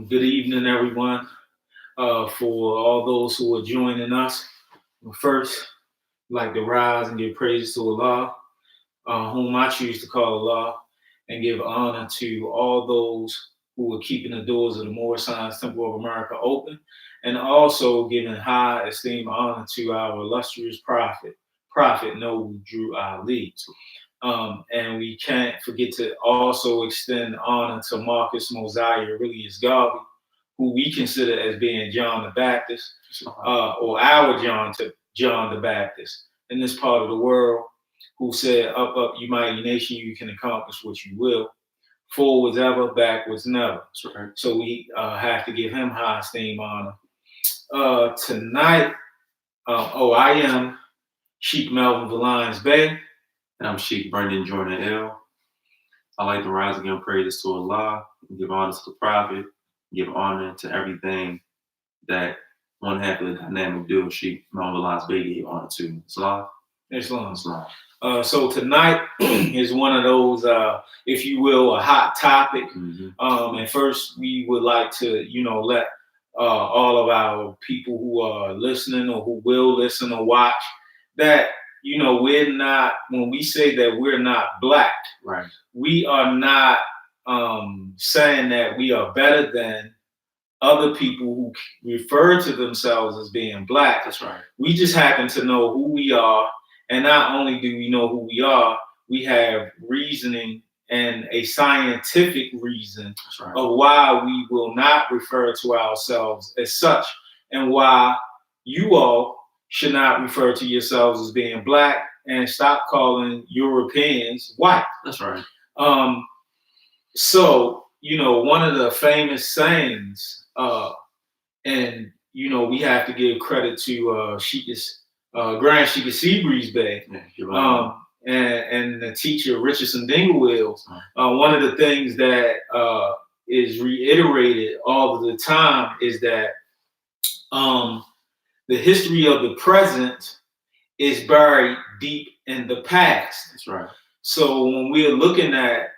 Good evening, everyone. For all those who are joining us, first, I'd like to rise and give praise to Allah, whom I choose to call Allah, and give honor to all those who are keeping the doors of the Moorish Science Temple of America open, and also giving high esteem honor to our illustrious Prophet Noble Drew Ali. And we can't forget to also extend honor to Marcus Mosiah Aurelius Garvey, who we consider as being John the Baptist, or our John the Baptist in this part of the world, who said, "Up, up, you mighty nation, you can accomplish what you will. Forwards ever, backwards never." Right. So we have to give him high esteem honor. Tonight, I am Sheikh Melvin Valines Bay. And I'm Sheikh Brendan Jordan L. I like to rise again, praise to Allah, give honor to the Prophet, give honor to everything that one half of the dynamic duo, Sheikh Melvin Valines Bay, gave honor to. Islam. So tonight is one of those, if you will, a hot topic. Mm-hmm. And first, we would like to, let all of our people who are listening or who will listen or watch that, we're not, when we say that we're not Black, right, we are not saying that we are better than other people who refer to themselves as being Black. That's right. We just happen to know who we are. And not only do we know who we are, we have reasoning and a scientific reason right. of why we will not refer to ourselves as such, and why you all should not refer to yourselves as being Black, and stop calling Europeans white. That's right. So, one of the famous sayings, and, we have to give credit to Grand Sheikh Seabreeze Bay, and the teacher Richardson Dinglewill. One of the things that is reiterated all of the time is that the history of the present is buried deep in the past. That's right. So when we're looking at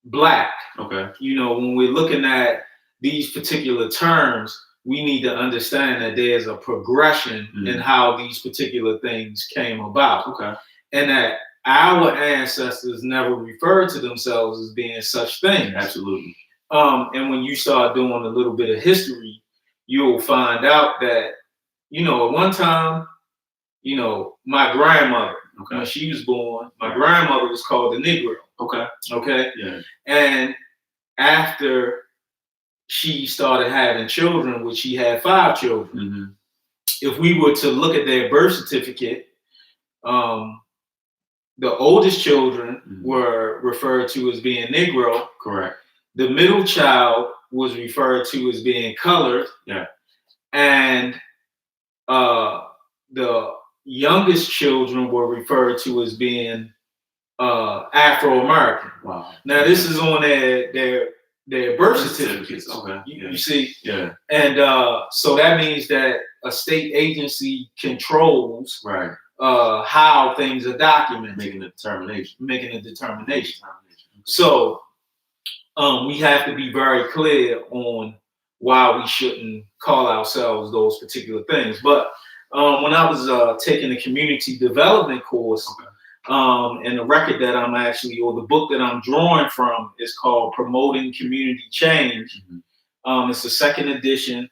Black, okay, when we're looking at these particular terms, we need to understand that there's a progression in how these particular things came about. Okay. And that our ancestors never referred to themselves as being such things. Absolutely. And when you start doing a little bit of history, you'll find out that, at one time, my grandmother, when she was born, my grandmother was called the Negro. Okay. Yeah. And after she started having children, which she had 5 children. If we were to look at their birth certificate, the oldest children were referred to as being Negro. Correct. The middle child was referred to as being colored. Yeah. And the youngest children were referred to as being Afro-American. Wow. Now this is on their birth certificates. Okay. You see? Yeah. And so that means that a state agency controls how things are documented. Making a determination. So we have to be very clear on why we shouldn't call ourselves those particular things. But when I was taking a community development course, and the record that I'm actually, or the book that I'm drawing from, is called Promoting Community Change. It's the 2nd edition,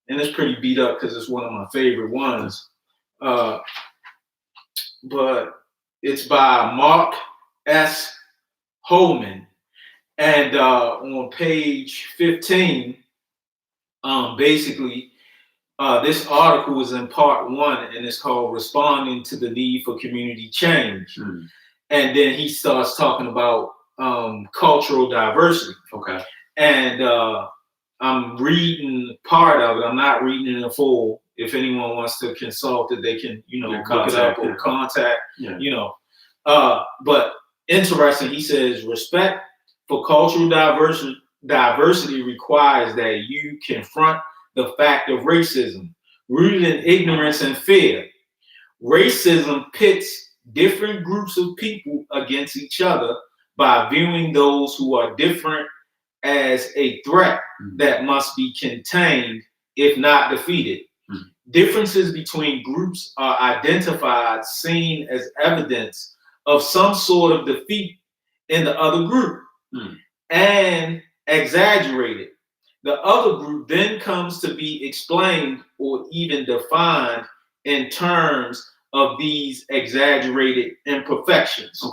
and it's pretty beat up because it's one of my favorite ones. But it's by Mark S. Holman. And on page 15, basically, this article is in part 1, and it's called Responding to the Need for Community Change. And then he starts talking about cultural diversity. Okay. And I'm reading part of it. I'm not reading it in full. If anyone wants to consult it, they can, look it up or contact, But interesting, he says, respect for cultural diversity requires that you confront the fact of racism, rooted in ignorance and fear. Racism pits different groups of people against each other by viewing those who are different as a threat that must be contained if not defeated. Differences between groups are identified, seen as evidence of some sort of defeat in the other group, and exaggerated. The other group then comes to be explained or even defined in terms of these exaggerated imperfections.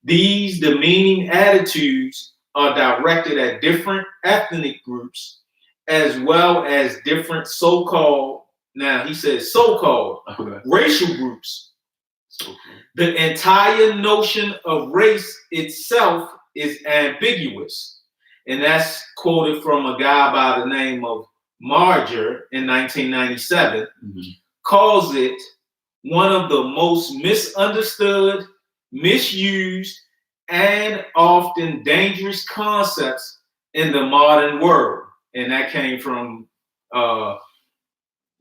These demeaning attitudes are directed at different ethnic groups as well as different so-called, now he says so-called racial groups. The entire notion of race itself is ambiguous. And that's quoted from a guy by the name of Marger in 1997, calls it one of the most misunderstood, misused, and often dangerous concepts in the modern world. And that came from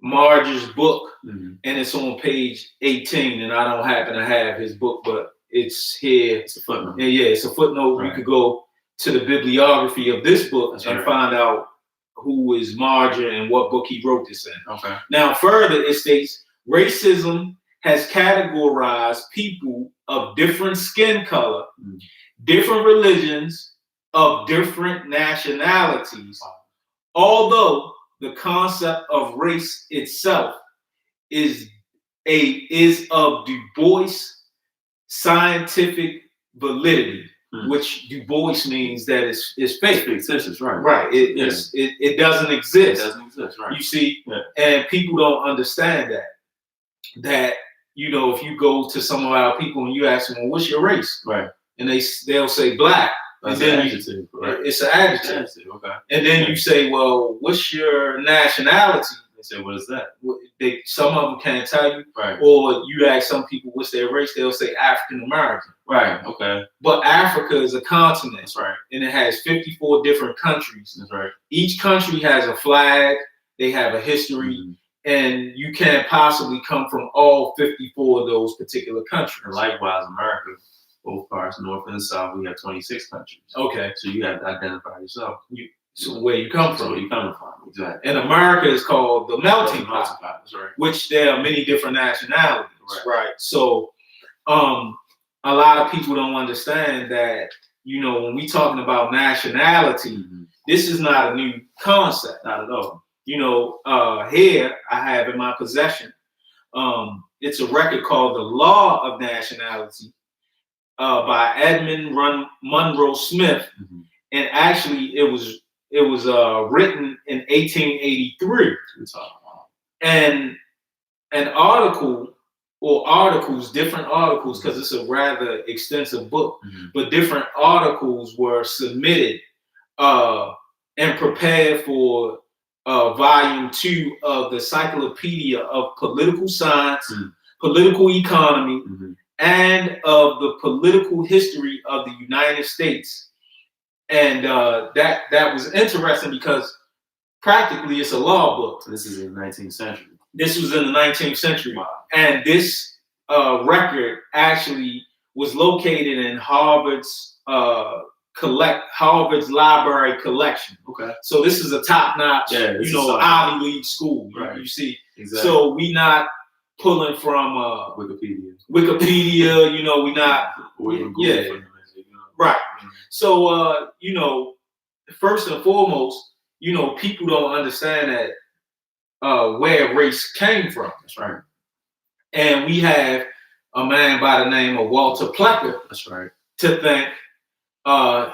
Marger's book, and it's on page 18. And I don't happen to have his book, but it's here. It's a footnote. Yeah, it's a footnote. Right. You could go to the bibliography of this book and find out who is Marger and what book he wrote this in. Now, further, it states racism has categorized people of different skin color, different religions, of different nationalities, although the concept of race itself is of Du Bois scientific validity, which Du Bois means that it's fake. Fictitious, right? Right. It doesn't exist. It doesn't exist, right? You see, and people don't understand that. That, you know, if you go to some of our people and you ask them, well, what's your race? Right. And they'll say black. That's and then an adjective, right? It's an adjective. And then you say, well, what's your nationality? They say, what is that? Some of them can't tell you. Right. Or you ask some people what's their race, they'll say African American. Right. Okay. But Africa is a continent. That's right. And it has 54 different countries. That's right. Each country has a flag. They have a history. And you can't possibly come from all 54 of those particular countries. And likewise, America, both parts, North and South, we have 26 countries. Okay. So you have to identify yourself. So where you come from. So where you coming from, exactly. And America is called the melting pot, that's right. which there are many different nationalities, right? So a lot of people don't understand that, you know, when we talking about nationality, this is not a new concept. Not at all. You know, here I have in my possession, it's a record called The Law of Nationality by Edmund Monroe Smith. And actually it was written in 1883. And an article or articles, different articles, because it's a rather extensive book, but different articles were submitted and prepared for volume 2 of the Encyclopedia of Political Science, Political Economy, and of the political history of the United States. And that was interesting because practically it's a law book. This is in the 19th century. This was in the 19th century. Wow. And this record actually was located in Harvard's library collection. Okay. So this is a top-notch, Ivy League school. Right. You see. Exactly. So we not pulling from Wikipedia. You know, we not. Right. So you know, first and foremost, you know, people don't understand that where race came from. That's right. And we have a man by the name of Walter Plecker. That's right. To thank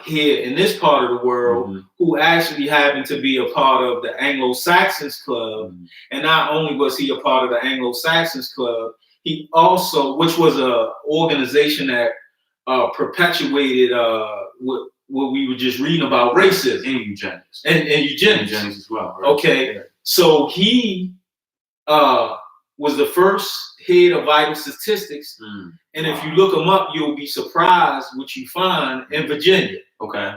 here in this part of the world, who actually happened to be a part of the Anglo-Saxons Club. And not only was he a part of the Anglo-Saxons Club, he also, which was a organization that perpetuated what we were just reading about racism and eugenics. And eugenics. Eugenics as well. Right? Okay. Yeah. So he was the first head of vital statistics. And if you look him up, you'll be surprised what you find in Virginia. Okay.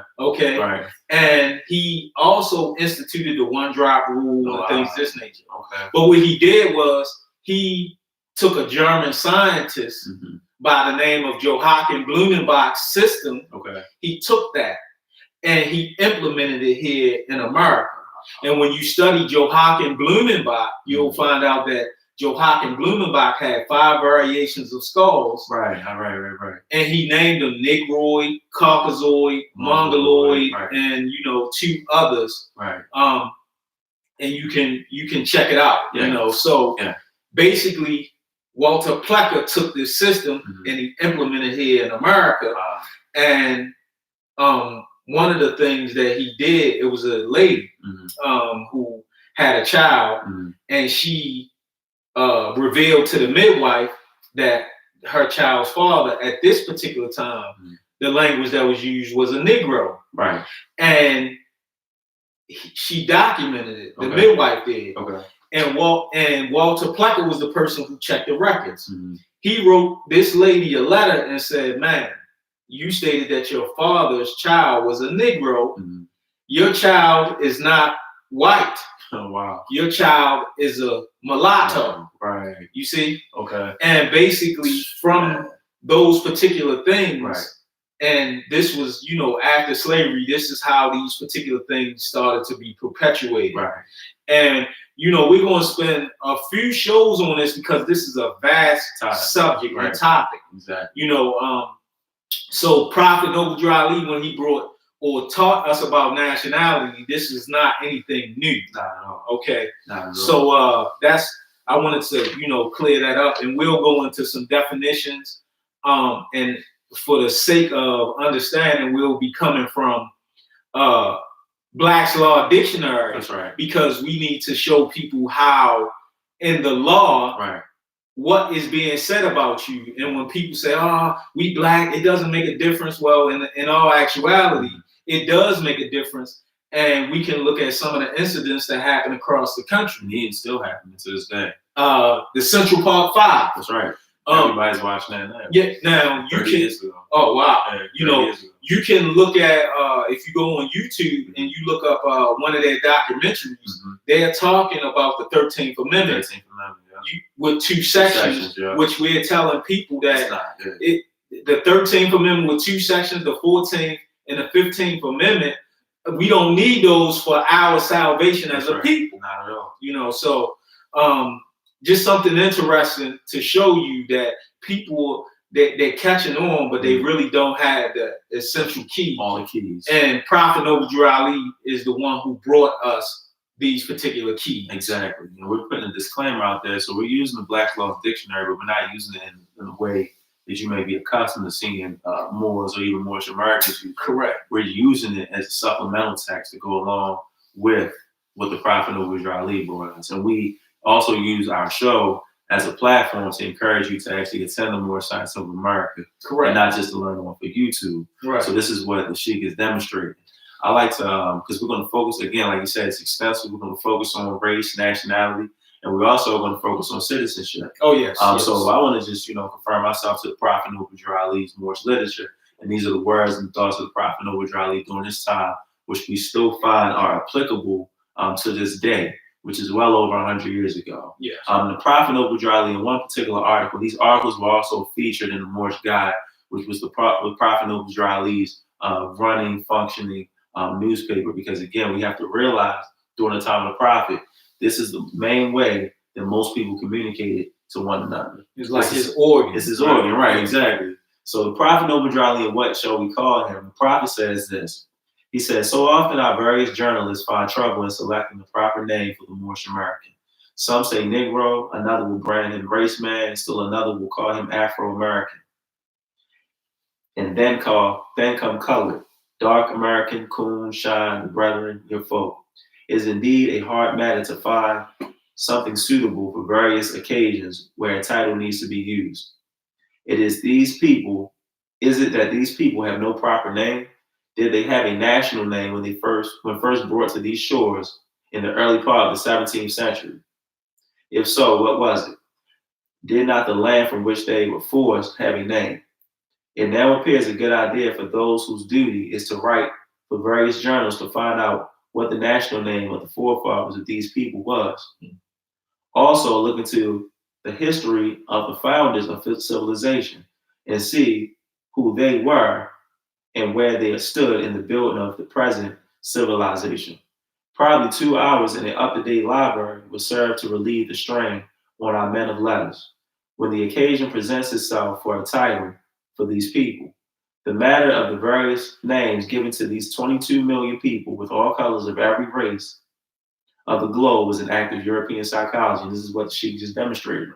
Right. And he also instituted the one drop rule and things of this nature. Okay. But what he did was he took a German scientist by the name of Joachim Blumenbach's system. Okay. He took that and he implemented it here in America. And when you study Joachim Blumenbach, you'll find out that Joachim Blumenbach had 5 variations of skulls. Right. And he named them Negroid, Caucasoid, Mongoloid, and 2 others. Right. And you can check it out. Yeah. So basically, Walter Plecker took this system and he implemented here in America. And one of the things that he did, it was a lady who had a child, and she revealed to the midwife that her child's father at this particular time, the language that was used was a Negro. Right. And she documented it. The midwife did. Okay. And Walter Plecker was the person who checked the records. He wrote this lady a letter and said, "Man, you stated that your father's child was a Negro. Your child is not white. Oh, wow. Your child is a mulatto." Right. You see? Okay. And basically from those particular things, and this was, after slavery, this is how these particular things started to be perpetuated. Right. And, we're going to spend a few shows on this because this is a vast subject and topic. Exactly. So Prophet Noble Drew Ali, when he brought or taught us about nationality, this is not anything new. Not at all. Okay. Not at all. So I wanted to, clear that up, and we'll go into some definitions. And for the sake of understanding, we'll be coming from Black's Law Dictionary. That's right. Because we need to show people how in the law, what is being said about you. And when people say, "Oh, we Black, it doesn't make a difference." Well, in all actuality, it does make a difference. And we can look at some of the incidents that happen across the country. And it's still happening to this day. The Central Park 5. That's right. Everybody's watching that now. Yeah, now you can. Years ago. Oh wow! Yeah, you can look at if you go on YouTube and you look up one of their documentaries. They're talking about the 13th Amendment. 13th Amendment, with 2 sections, which we're telling people that the 13th Amendment with 2 sections, the 14th and the 15th Amendment, we don't need those for our salvation as a people. Not at all. So just something interesting to show you that people they're catching on, but they really don't have the essential key. All the keys. And Prophet Noble Drew Ali is the one who brought us these particular keys. Exactly. We're putting a disclaimer out there, so we're using the Black's Law Dictionary, but we're not using it in a way that you may be accustomed to seeing Moors or even Moorish Americans use. Correct. We're using it as a supplemental text to go along with what the Prophet Noble Drew Ali brought us. And we also use our show as a platform to encourage you to actually attend the Moorish Science of America. Correct. And not just to learn off of YouTube. Right. So this is what the Sheikh is demonstrating. I like to, because we're going to focus, again, like you said, it's extensive. We're going to focus on race, nationality, and we're also going to focus on citizenship. Oh, yes. So I want to just, confirm myself to the Prophet Noble Drew Ali's Moorish literature. And these are the words and thoughts of the Prophet Noble Drew Ali during this time, which we still find are applicable to this day, which is well over 100 years ago. Yes. The Prophet Noble Drew Ali, in one particular article, these articles were also featured in the Moorish Guide, which was the Prophet Noble Drew Ali's running, functioning newspaper, because again, we have to realize during the time of the Prophet, this is the main way that most people communicated to one another. It's like his organ. It's his organ, right? Exactly. So the Prophet Noble Drew Ali, and what shall we call him? The Prophet says this. He says, "So often our various journalists find trouble in selecting the proper name for the Moorish American. Some say Negro, another will brand him race man, and still another will call him Afro-American. And then come colored. Dark American, coon, shine, the brethren, your folk. It is indeed a hard matter to find something suitable for various occasions where a title needs to be used. Is it that these people have no proper name? Did they have a national name when first brought to these shores in the early part of the 17th century? If so, what was it? Did not the land from which they were forced have a name? It now appears a good idea for those whose duty is to write for various journals to find out what the national name of the forefathers of these people was. Also look into the history of the founders of civilization and see who they were and where they stood in the building of the present civilization. Probably 2 hours in an up-to-date library would serve to relieve the strain on our men of letters. When the occasion presents itself for a title for these people, the matter of the various names given to these 22 million people with all colors of every race of the globe was an act of European psychology. And this is what she just demonstrated on.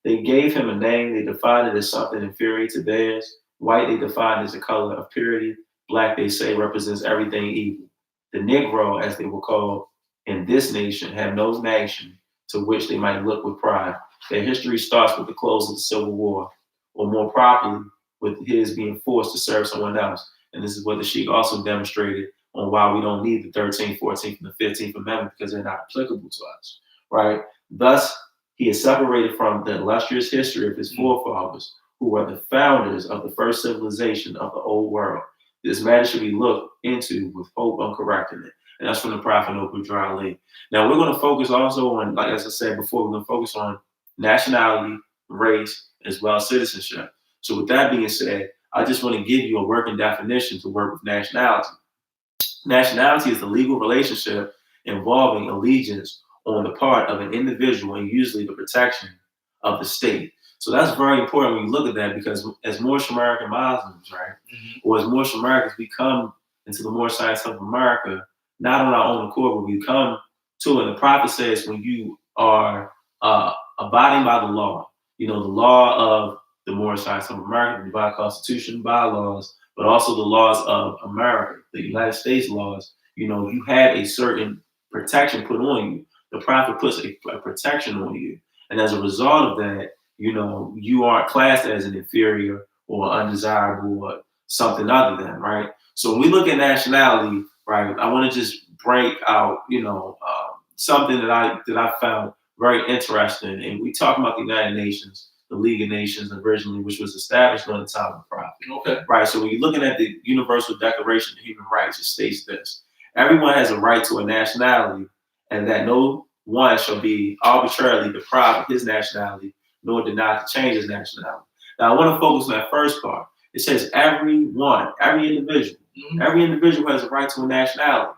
They gave him a name, they defined it as something inferior to theirs. White, they defined as a color of purity. Black, they say, represents everything evil. The Negro, as they were called in this nation, had no nation to which they might look with pride. Their history starts with the close of the Civil War, or more properly, with his being forced to serve someone else. And this is what the Sheik also demonstrated on why we don't need the 13th, 14th, and the 15th Amendment, because they're not applicable to us, right? Thus, he is separated from the illustrious history of his forefathers, who were the founders of the first civilization of the old world. This matter should be looked into with hope on correcting it. And that's from the Prophet Noble Dry Lake. Now, we're going to focus also on, like as I said before, we're going to focus on nationality, race, as well as citizenship. So with that being said, I just want to give you a working definition to work with nationality. Nationality is the legal relationship involving allegiance on the part of an individual and usually the protection of the state. So that's very important when you look at that, because as Moorish American Muslims, right, or as Moorish Americans, we come into the Moorish science of America, not on our own accord, but we come to it. And the Prophet says when you are abiding by the law, the law of the Moorish science of America, the divine constitution, bylaws, but also the laws of America, the United States laws, you have a certain protection put on you. The Prophet puts a protection on you. And as a result of that, you aren't classed as an inferior or undesirable or something other than, right? So when we look at nationality, right, I want to just break out, something that I found very interesting. And we talk about the United Nations, the League of Nations originally, which was established during the time of the Prophet. Okay. Right. So when you're looking at the Universal Declaration of Human Rights, it states this: everyone has a right to a nationality, and that no one shall be arbitrarily deprived of his nationality, nor denied to change his nationality. Now, I want to focus on that first part. It says everyone, every individual has a right to a nationality,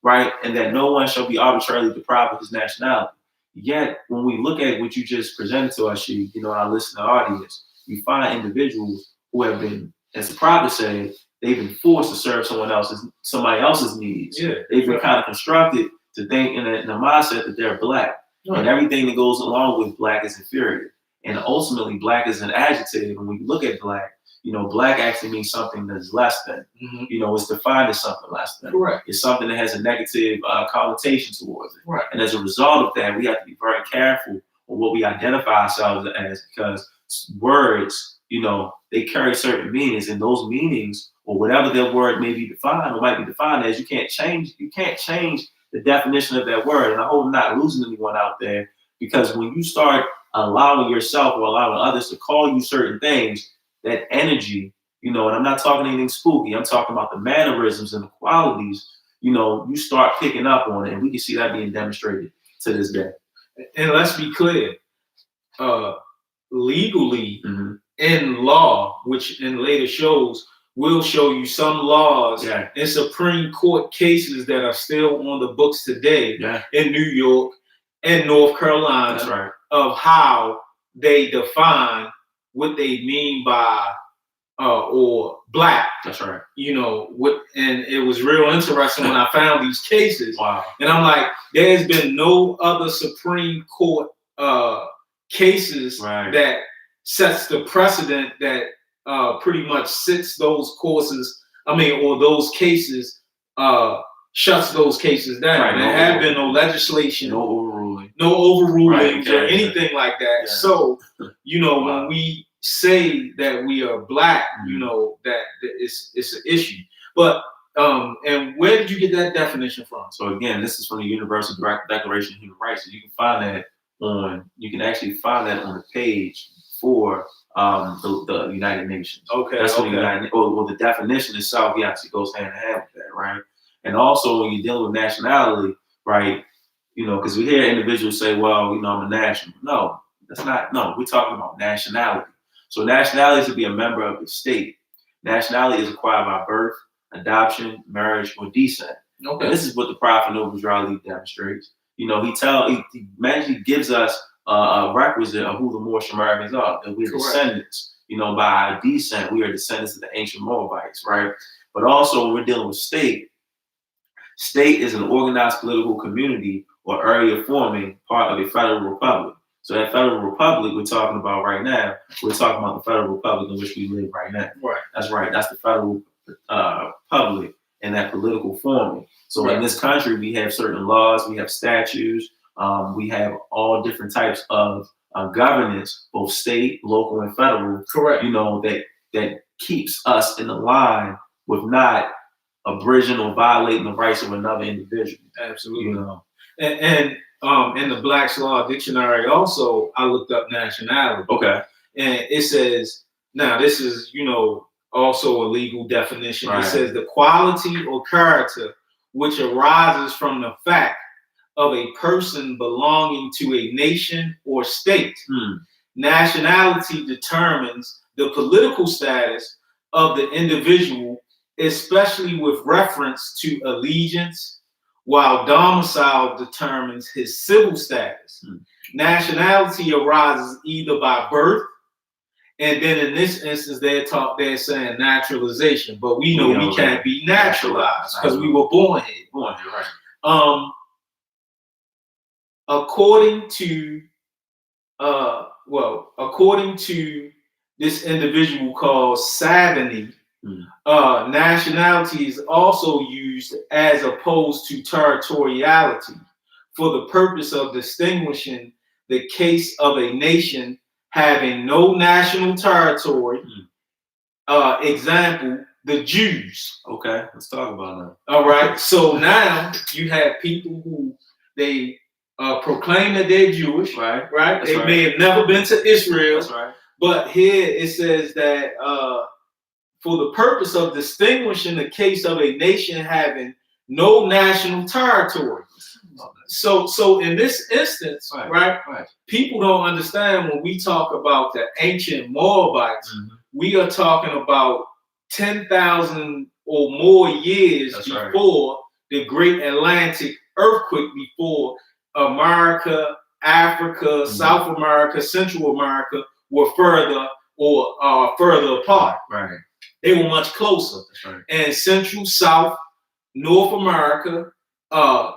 right? And that no one shall be arbitrarily deprived of his nationality. Yet, when we look at what you just presented to us, our listening audience, you find individuals who have been, as the prophet said, they've been forced to serve somebody else's needs. Yeah, they've been kind of constructed to think in a mindset that they're black, and everything that goes along with black is inferior. And ultimately, black is an adjective. And when you look at black, black actually means something that is less than. It's defined as something less than. Correct. It's something that has a negative connotation towards it. Right. And as a result of that, we have to be very careful on what we identify ourselves as, because words, they carry certain meanings, and those meanings, or whatever their word may be defined or might be defined as, you can't change the definition of that word. And I hope I'm not losing anyone out there, because when you start allowing yourself or allowing others to call you certain things, that energy, and I'm not talking anything spooky, I'm talking about the mannerisms and the qualities, you start picking up on it. And we can see that being demonstrated to this day. And let's be clear, legally in law, which in later shows will show you some laws and Supreme Court cases that are still on the books today in New York and North Carolina, of how they define what they mean by or black. That's right. And it was real interesting when I found these cases. Wow. And I'm like, there's been no other Supreme Court cases that sets the precedent that pretty much sits those courses, or those cases, shuts those cases down. Right. There have been no legislation, no overrulings or anything like that. Yeah. So, when we say that we are black, that it's an issue. But and where did you get that definition from? So again, this is from the Universal Declaration of Human Rights. So you can actually find that on the page for the United Nations. Okay. That's what the definition itself, yes, it goes hand in hand with that, right? And also when you're dealing with nationality, right? Because we hear individuals say, well, I'm a national. No, that's not. No, we're talking about nationality. So nationality is to be a member of the state. Nationality is acquired by birth, adoption, marriage, or descent. Okay. And this is what the prophet Noble Ali demonstrates. You know, he magically gives us a requisite of who the Moorish Americans are, that we're descendants. You know, by our descent, we are descendants of the ancient Moabites, right? But also, when we're dealing with state is an organized political community or area forming part of a federal republic. So that federal republic we're talking about right now, we're talking about the federal republic in which we live right now. Right. That's right. That's the federal republic and that political forming. So in this country, we have certain laws, we have statutes, we have all different types of governance, both state, local, and federal. Correct. You know, that keeps us in the line with not abridging or violating the rights of another individual. Absolutely. You know, and in the Black's Law Dictionary, also I looked up nationality. Okay. And it says, now this is, you know, also a legal definition. Right. It says the quality or character which arises from the fact of a person belonging to a nation or state. Nationality determines the political status of the individual, especially with reference to allegiance, while domicile determines his civil status. Nationality arises either by birth, and then in this instance, they're saying naturalization, but we know we can't be naturalized because we were born here. Born here, right. According to this individual called Savany, nationality is also used as opposed to territoriality for the purpose of distinguishing the case of a nation having no national territory. Example, the Jews. Okay, let's talk about that. All right, so now you have people who they proclaim that they're Jewish, right? They may have never been to Israel. That's right. But here it says that for the purpose of distinguishing the case of a nation having no national territory. So in this instance, right, people don't understand when we talk about the ancient Moabites, we are talking about 10,000 or more years before the Great Atlantic earthquake, before America, Africa, South America, Central America were further apart. Right. They were much closer. That's right. And Central, South, North America,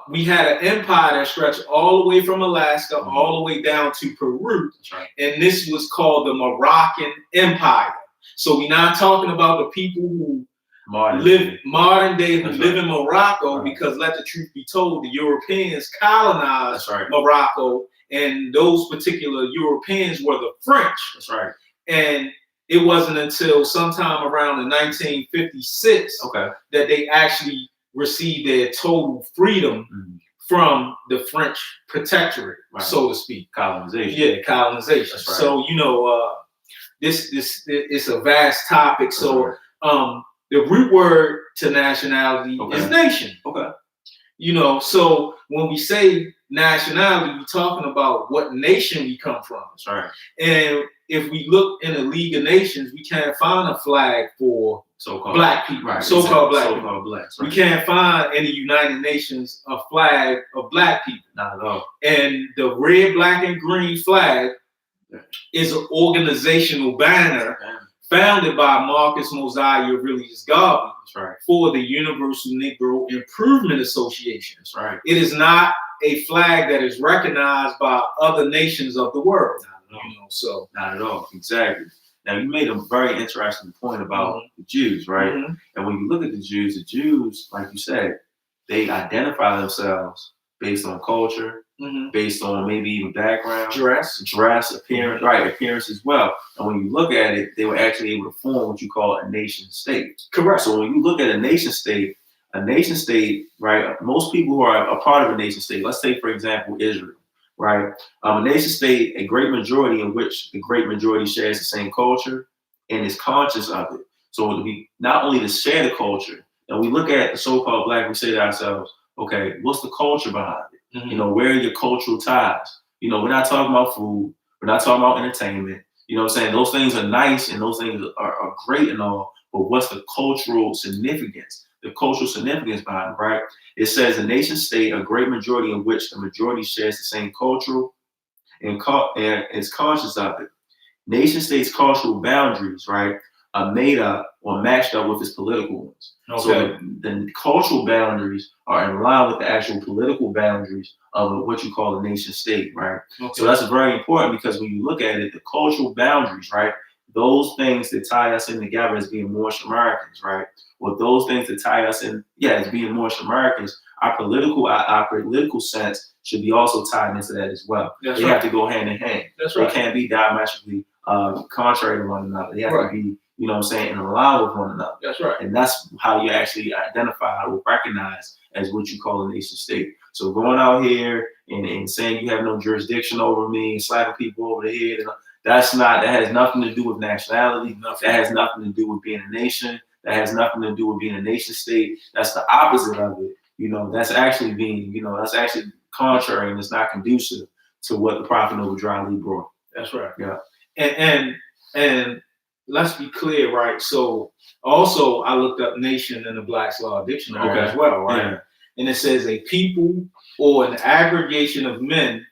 we had an empire that stretched all the way from Alaska all the way down to Peru. That's right. And this was called the Moroccan Empire. So we're not talking about the people who modern day who live in Morocco, because let the truth be told, the Europeans colonized Morocco, and those particular Europeans were the French. That's right. And it wasn't until sometime around the 1956 that they actually received their total freedom from the French protectorate, so to speak. Colonization. Yeah, colonization. That's right. So, you know, this is a vast topic. So the root word to nationality is nation. Okay. You know, so when we say nationality, we're talking about what nation we come from. That's right. And if we look in the League of Nations, we can't find a flag for so-called black people, so-called black people. Blacks, we can't find in the United Nations a flag of black people. Not at all. And the red, black, and green flag is an organizational banner founded by Marcus Mosiah Aurelius Garvey for the Universal Negro Improvement Association. That's right. It is not a flag that is recognized by other nations of the world. You know, so not at all. Exactly. Now you made a very interesting point about the Jews, right? And when you look at the Jews, like you said, they identify themselves based on culture, based on maybe even background, dress, appearance, appearance as well. And when you look at it, they were actually able to form what you call a nation state. Correct. So when you look at a nation state, right? Most people who are a part of a nation state, let's say for example Israel. Right, a nation state, a great majority in which the great majority shares the same culture and is conscious of it. So we not only to share the culture, and we look at the so-called black, we say to ourselves, okay, what's the culture behind it? You know, where are your cultural ties? You know, we're not talking about food, we're not talking about entertainment. You know what I'm saying? Those things are nice and those things are great and all, but what's the cultural significance? The cultural significance behind it, right? It says a nation state, a great majority in which the majority shares the same cultural and is conscious of it. Nation states' cultural boundaries, right, are made up or matched up with its political ones. Okay. So the cultural boundaries are in line with the actual political boundaries of what you call a nation state, right? Okay. So that's very important because when you look at it, the cultural boundaries, right, those things that tie us in together as being Moorish Americans, right, or those things that tie us in, as being Moorish Americans, our political sense should be also tied into that as well. That's they right. have to go hand in hand. That's they right. can't be diametrically contrary to one another. They have Right. to be, you know what I'm saying, in line with one another. That's right. And that's how you actually identify or recognize as what you call a nation state. So going out here and saying you have no jurisdiction over me and slapping people over the head, that has nothing to do with nationality. That has nothing to do with being a nation. That has nothing to do with being a nation state. That's the opposite of it. You know, that's actually that's actually contrary and it's not conducive to what the Prophet Noble Dryly brought. That's right. Yeah. And let's be clear, right? So also I looked up nation in the Black's Law Dictionary as well, right? Yeah. And it says a people or an aggregation of men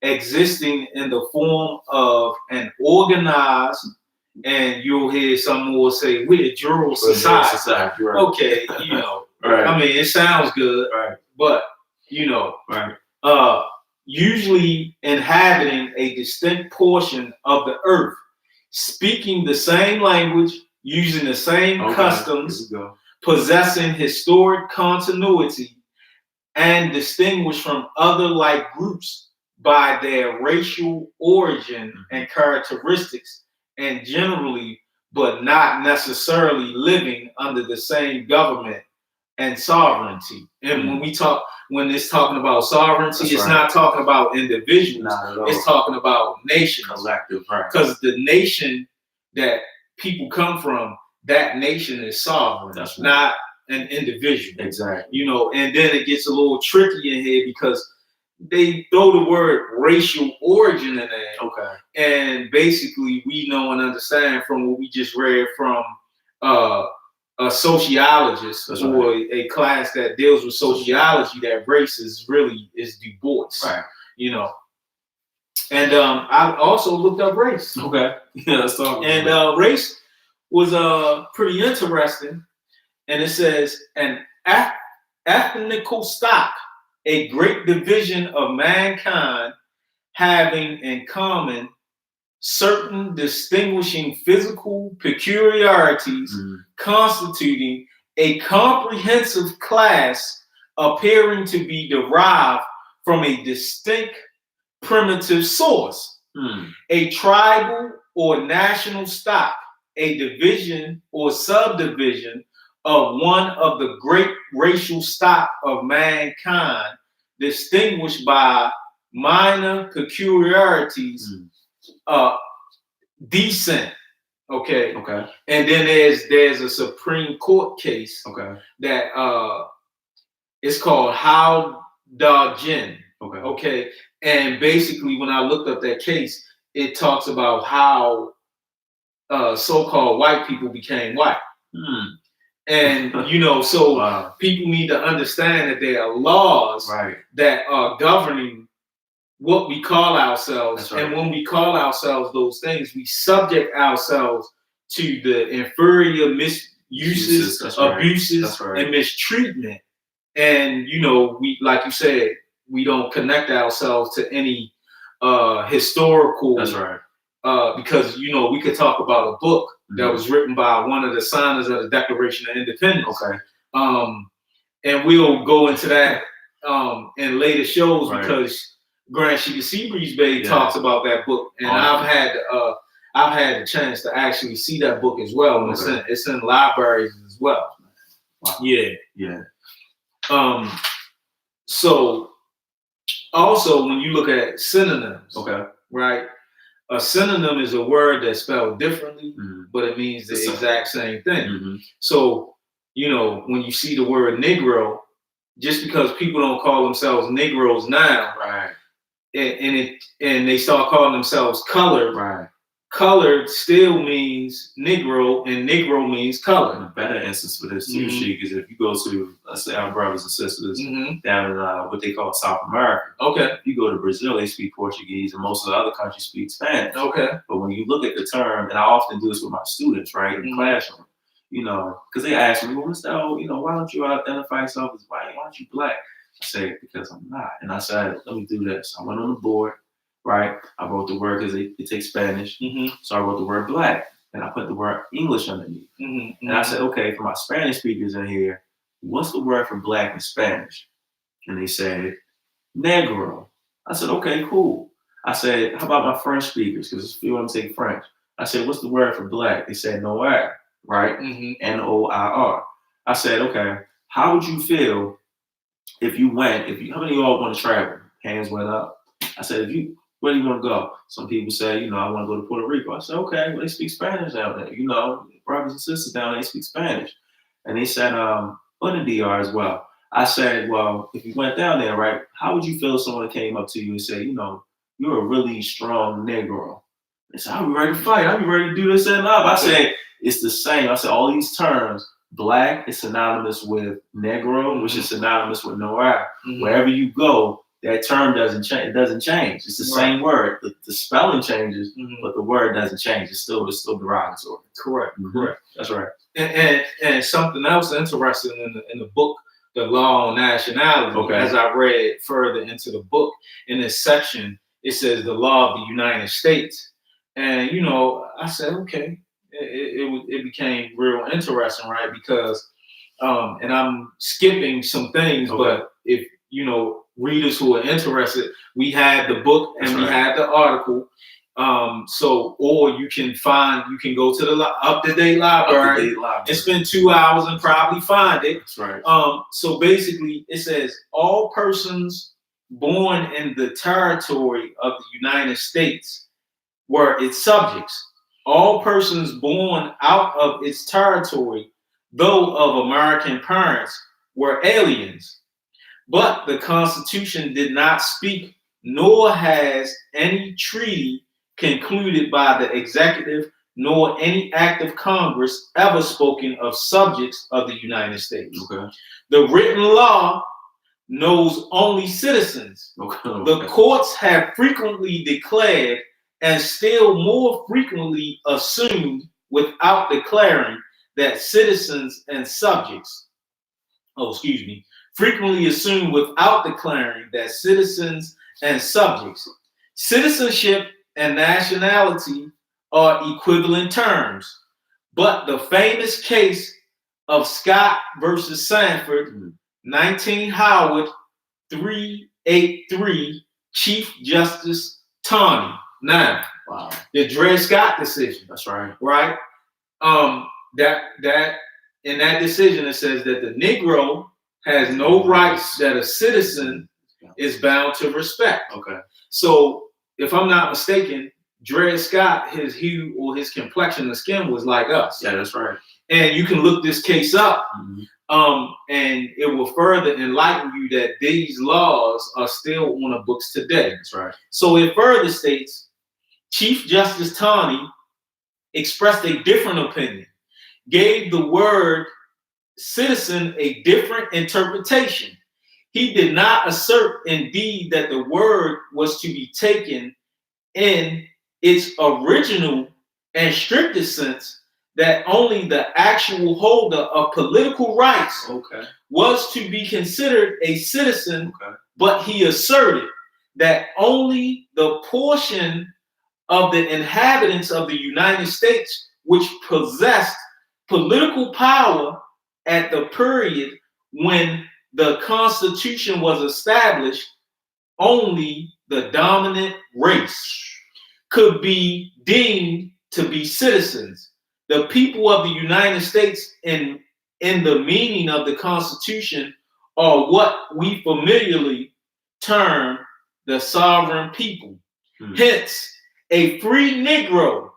existing in the form of an organized, and you'll hear some more say we're a jural society. Right. Okay, you know, right. I mean, it sounds good, right? But you know, right. Usually inhabiting a distinct portion of the earth, speaking the same language, using the same customs, possessing historic continuity, and distinguished from other like groups by their racial origin and characteristics, and generally, but not necessarily living under the same government and sovereignty. And when it's talking about sovereignty, it's not talking about individuals. It's talking about nations. Collective, right. Because the nation that people come from, that nation is sovereign. That's right. Not an individual. Exactly. You know, and then it gets a little tricky in here because they throw the word racial origin in there. Okay. And basically we know and understand from what we just read from a sociologist or a class that deals with sociology that race is Du Bois. Right. You know. And I also looked up race. Okay. Yeah, let's talk. And race was pretty interesting. And it says an ethnical stock, a great division of mankind having in common certain distinguishing physical peculiarities constituting a comprehensive class appearing to be derived from a distinct primitive source, a tribal or national stock, a division or subdivision of one of the great racial stock of mankind, distinguished by minor peculiarities, descent. Okay. And then there's a Supreme Court case. That it's called How Da Jin. Okay. And basically, when I looked up that case, it talks about how so-called white people became white. And you know, so people need to understand that there are laws that are governing what we call ourselves. And when we call ourselves those things, we subject ourselves to the inferior misuses, abuses, and mistreatment. And you know, we, like you said, we don't connect ourselves to any historical. Because you know, we could talk about a book that was written by one of the signers of the Declaration of Independence. And we'll go into that in later shows because Grand Sheikh Seabreeze Bay talks about that book, and I've had a chance to actually see that book as well. And it's in libraries as well. Yeah. So also when you look at synonyms, right? A synonym is a word that's spelled differently, but it means the exact same thing. So, you know, when you see the word Negro, just because people don't call themselves Negroes now, and they start calling themselves colored, colored still means Negro, and Negro means And colored. a better instance for this too, because if you go to, let's say, our brothers and sisters down in what they call South America, Okay. if you go to Brazil, they speak Portuguese, and most of the other countries speak Spanish. Okay. But when you look at the term, and I often do this with my students, right, in the classroom, because they ask me, well, what's that? Why don't you identify yourself as white? Why aren't you black? I say, because I'm not. And I said, let me do this. I went on the board, right? I wrote the word, because it takes Spanish. So I wrote the word black, and I put the word English underneath. And I said, okay, for my Spanish speakers in here, what's the word for black in Spanish? And they said, negro. I said, okay, cool. I said, how about my French speakers? Because you want to take French. I said, what's the word for black? They said, noir, right? Noir. I said, okay, how would you feel if you went, how many of y'all want to travel? Hands went up. I said, where do you want to go? Some people say, I want to go to Puerto Rico. I said, okay, well, they speak Spanish down there. Brothers and sisters down there, they speak Spanish. And they said, on the DR as well. I said, well, if you went down there, right, how would you feel if someone came up to you and said, you're a really strong Negro? They said, I'll be ready to fight. I'll be ready to do this and that. I said, it's the same. I said, all these terms, black is synonymous with Negro, which is synonymous with noir. Wherever you go, that term doesn't change. It doesn't change. It's the same word. The spelling changes, but the word doesn't change. It's still derogatory. Correct. Correct. That's right. And something else interesting in the book, The Law on Nationality, as I read further into the book, in this section, it says the law of the United States. And, I said, okay, it became real interesting, right? Because, and I'm skipping some things, but if, readers who are interested, we had the book and we had the article. Or you can go to the up-to-date library and spend 2 hours and probably find it. That's right. So basically it says all persons born in the territory of the United States were its subjects. All persons born out of its territory, though of American parents, were aliens. But the Constitution did not speak, nor has any treaty concluded by the executive, nor any act of Congress ever spoken of subjects of the United States. The written law knows only citizens. The courts have frequently declared, and still more frequently assumed, without declaring, that citizens and subjects, frequently assumed without declaring that citizens and subjects, citizenship and nationality are equivalent terms. But the famous case of Scott versus Sanford, 19 Howard 383, Chief Justice Taney. Now, the Dred Scott decision. That's right. Right? That in that decision it says that the Negro has no rights that a citizen is bound to respect. So if I'm not mistaken, Dred Scott, his hue or his complexion of skin was like us. Yeah, that's right. And you can look this case up, and it will further enlighten you that these laws are still on the books today. That's right. So it further states, Chief Justice Taney expressed a different opinion, gave the word citizen a different interpretation. He did not assert, indeed, that the word was to be taken in its original and strictest sense, that only the actual holder of political rights was to be considered a citizen, but he asserted that only the portion of the inhabitants of the United States which possessed political power at the period when the Constitution was established, only the dominant race could be deemed to be citizens. The people of the United States, in the meaning of the Constitution, are what we familiarly term the sovereign people. Hence, a free Negro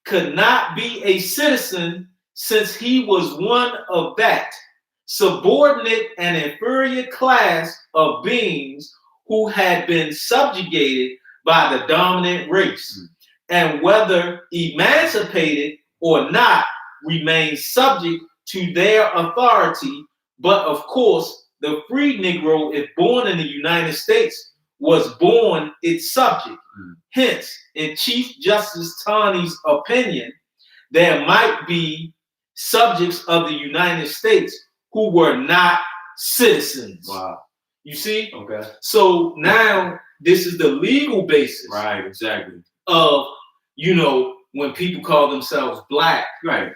could not be a citizen, since he was one of that subordinate and inferior class of beings who had been subjugated by the dominant race. and whether emancipated or not, remain subject to their authority. But of course, the free Negro, if born in the United States, was born its subject. Hence, in Chief Justice Taney's opinion, there might be subjects of the United States who were not citizens. Wow. You see? Okay. So now this is the legal basis. Right, exactly. Of, when people call themselves black. Right.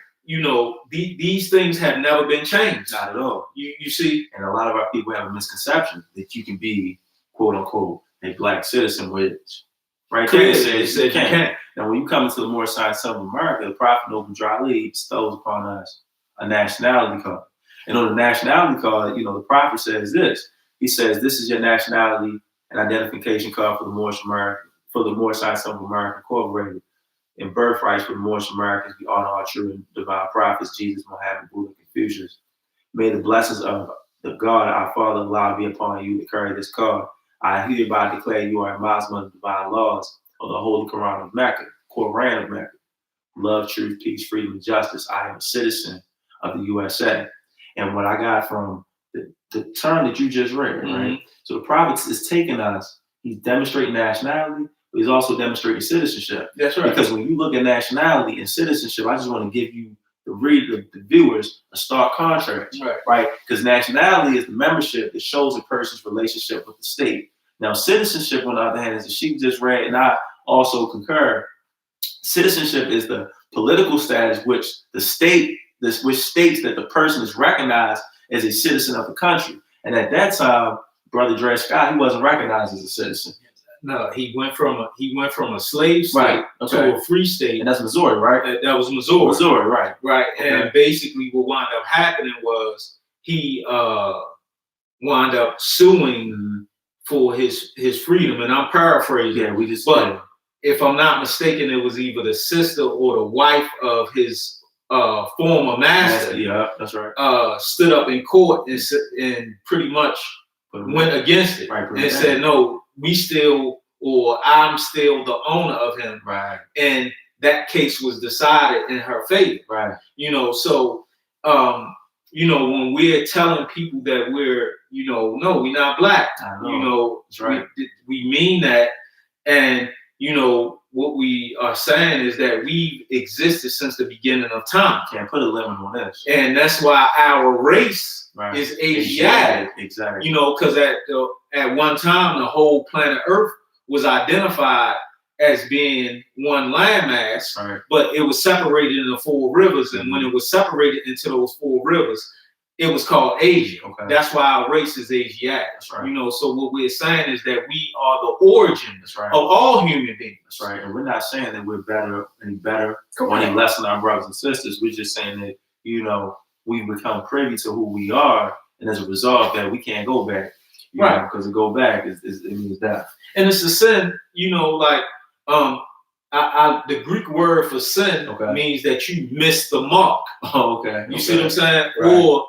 These things have never been changed. Not at all. You see? And a lot of our people have a misconception that you can be, quote unquote, a black citizen, which right there it says you can't. Now, when you come into the more side of America, the Prophet Noble Ali bestows upon us a nationality card. And on the nationality card, the Prophet says this. He says, this is your nationality and identification card for the Moorish American, for the Moorish side of America Incorporated. In birthrights for the Moorish Americans, we honor our true and divine prophets, Jesus, Muhammad, Buddha, Confucius. May the blessings of the God, our Father, Allah be upon you to carry this card. I hereby declare you are a Muslim of the divine laws of the Holy Quran of Mecca, Quran of Mecca. Love, truth, peace, freedom, and justice. I am a citizen of the USA. And what I got from the term that you just read, right? So the Prophet is taking us, he's demonstrating nationality, but he's also demonstrating citizenship. That's right. Because when you look at nationality and citizenship, I just want to give you the viewers a stark contrast, right? Because nationality is the membership that shows a person's relationship with the state. Now, citizenship, on the other hand, as the Sheikh just read, and I also concur, citizenship is the political status which which states that the person is recognized as a citizen of the country. And at that time, Brother Dre Scott, he wasn't recognized as a citizen. No, he went from a slave state to a free state, and that's Missouri, right? That was Missouri. Missouri, right? Right, and basically what wound up happening was he wound up suing for his freedom, and I'm paraphrasing. Yeah, but if I'm not mistaken, it was either the sister or the wife of his former master. Yeah, that's right. Stood up in court and pretty much went against it and said, no, I'm still the owner of him. Right. And that case was decided in her favor. Right. So when we're telling people that we're, no, we're not black. That's right. We mean that. And, what we are saying is that we've existed since the beginning of time. Can't put a limit on this. And that's why our race is Asiatic. Exactly. Because at one time, the whole planet Earth was identified as being one landmass, but it was separated into 4 rivers. And when it was separated into those 4 rivers, it was called Asia. Okay. That's why our race is Asiatic. That's right. So what we're saying is that we are the origin of all human beings. That's right. And we're not saying that we're any better or any less than our brothers and sisters. We're just saying that, we become privy to who we are, and as a result that we can't go back. Because to go back it means death. And it's a sin, the Greek word for sin means that you missed the mark. Oh, okay. You see what I'm saying? Right. Or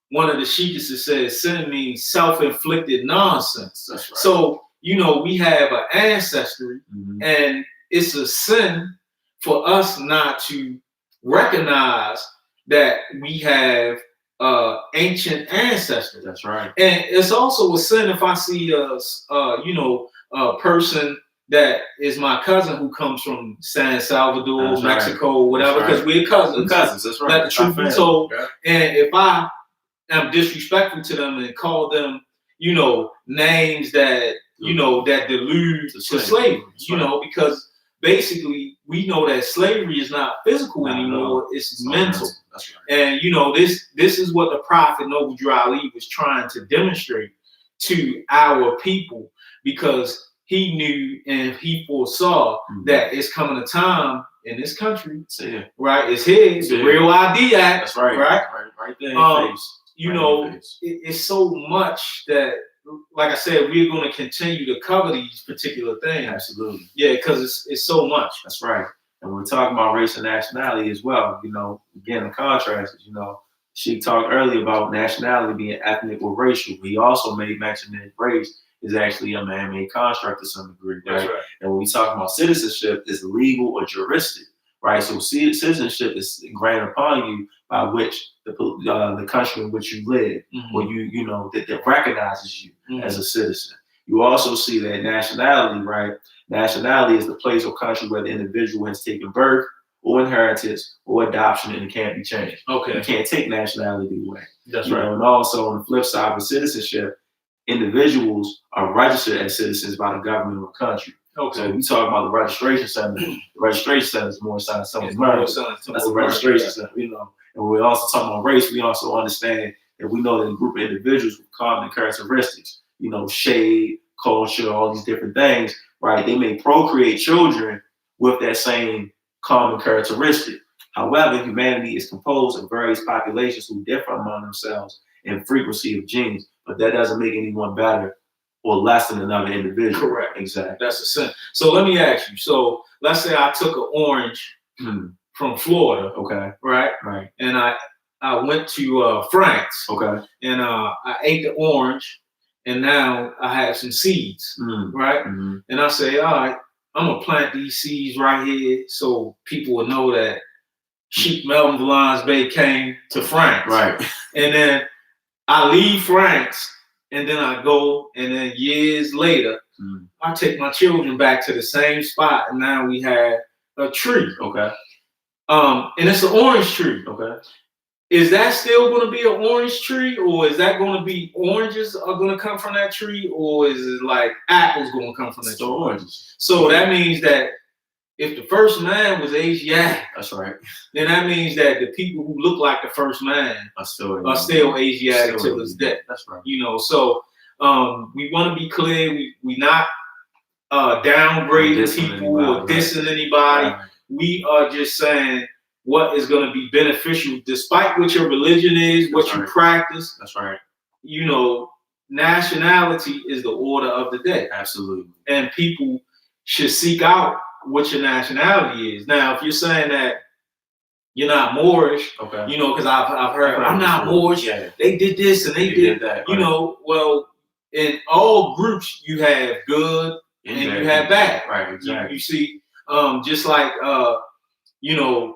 one of the Shiites says sin means self-inflicted nonsense. That's right. So, we have an ancestry, and it's a sin for us not to recognize that we have ancient ancestors. That's right. And it's also a sin if I see a person that is my cousin who comes from San Salvador, Mexico, whatever, because we're cousins. That's right. Let the truth be told. Yeah. And if I am disrespectful to them and call them, names that, that delude to slavery, because basically we know that slavery is not physical anymore, it's mental. That's right. And, this is what the Prophet Noble Ali was trying to demonstrate to our people, because he knew and he foresaw that it's coming a time in this country, it's here. It's the Real ID Act. That's right. Right there in your face. It's so much that, like I said, we're going to continue to cover these particular things. Absolutely. Yeah, because it's so much. That's right. And we're talking about race and nationality as well. Again, the contrast is, she talked earlier about nationality being ethnic or racial. He also made mention that race is actually a man-made construct to some degree, right? That's right. And when we talk about citizenship, it's legal or juristic, right? So citizenship is granted upon you by which the country in which you live, or that recognizes you as a citizen. You also see that nationality, right? Nationality is the place or country where the individual has taken birth or inheritance or adoption, and it can't be changed. Okay. You can't take nationality away. That's right. And also on the flip side of citizenship, individuals are registered as citizens by the government of the country. Okay. So we talk about the registration center. The registration center is more sign something That's the registration center, And we're also talking about race. We also understand that we know that a group of individuals with common characteristics, shade, culture, all these different things, right? They may procreate children with that same common characteristic. However, humanity is composed of various populations who differ among themselves in frequency of genes, but that doesn't make anyone better or less than another individual. Correct. Exactly. That's the sense. So let me ask you. So let's say I took an orange from Florida. Okay. Right. Right. And I went to France. Okay. And I ate the orange, and now I have some seeds. Right. Mm-hmm. And I say, all right, I'm gonna plant these seeds right here so people will know that Sheik Melvin Valens Bay came to France. Right. And then I leave France, and then I go, and then years later, I take my children back to the same spot, and now we have a tree. Okay. And it's an orange tree. Okay. Is that still going to be an orange tree, or is that going to be oranges are going to come from that tree, or is it like apples going to come from that tree? Oranges. So that means that if the first man was Asiatic, that's right, then that means that the people who look like the first man are still Asiatic till this day. That's right. So we want to be clear. We not downgrading people or dissing anybody. Right. We are just saying what is going to be beneficial, despite what your religion is, what you practice. That's right. Nationality is the order of the day. Absolutely. And people should seek out what your nationality is. Now, if you're saying that you're not Moorish, okay, because I've heard I'm not Moorish. Yeah. They did this and they did that. Right. Well, in all groups you have good and you have bad. Right. Exactly. You see, just like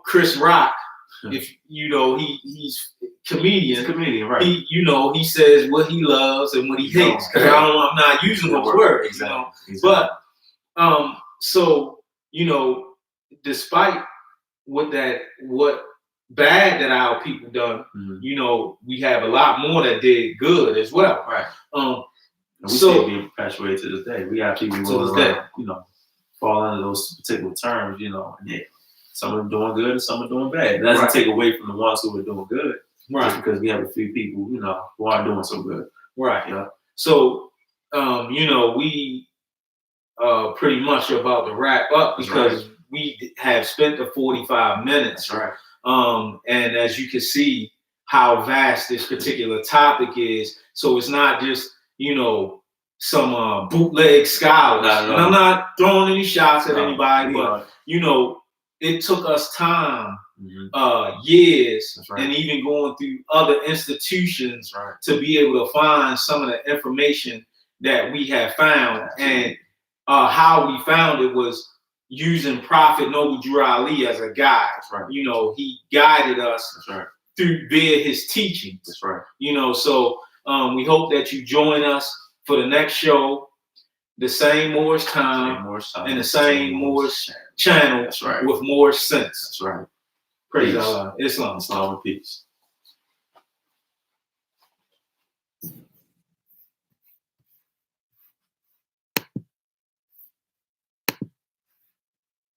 Chris Rock, if he's comedian. Right. He says what he loves and what he hates. Because I'm not using those words. Exactly. But so despite what bad that our people done, we have a lot more that did good as well. Right. And we still being perpetuated to this day. We have people who fall under those particular terms, and some are doing good and some are doing bad. It doesn't take away from the ones who are doing good. Right. Just because we have a few people, who aren't doing so good. Right. Yeah. So we pretty much about to wrap up because we have spent the 45 minutes. That's right. And as you can see how vast this particular topic is. So it's not just, some bootleg scholars. And I'm not throwing any shots at anybody, but it took us time, years, and even going through other institutions to be able to find some of the information that we have found. Absolutely. And how we found it was using Prophet Noble Drew Ali as a guide. Right. He guided us through via his teachings. That's right. So we hope that you join us for the next show, the same Moorish time, and the same Moorish channel. That's right. With more sense. That's right. Praise Allah. Islam. Islam and peace.